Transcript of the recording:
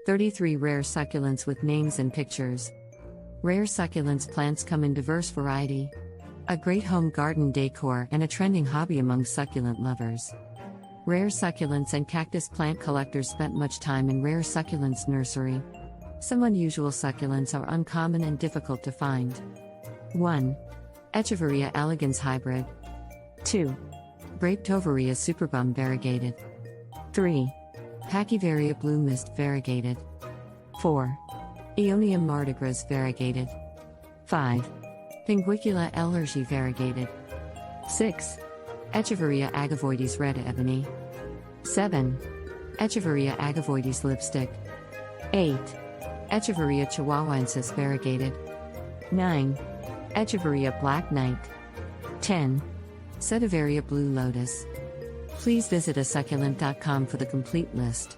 33 rare succulents with names and pictures. Rare succulents plants come in diverse variety. A great home garden decor and a trending hobby among succulent lovers. Rare succulents and cactus plant collectors spent much time in rare succulents nursery. Some unusual succulents are uncommon and difficult to find. 1. Echeveria elegans hybrid. 2. Drought-tolerant superbum variegated. 3. Pachyvaria blue mist variegated. 4. Aeonium mardigras variegated. 5. Pinguicula ellergi variegated. 6. Echeveria agavoides red ebony. 7. Echeveria agavoides lipstick. 8. Echeveria chihuahuensis variegated. 9. Echeveria black knight. 10. Sedivaria blue lotus. Please visit asucculent.com for the complete list.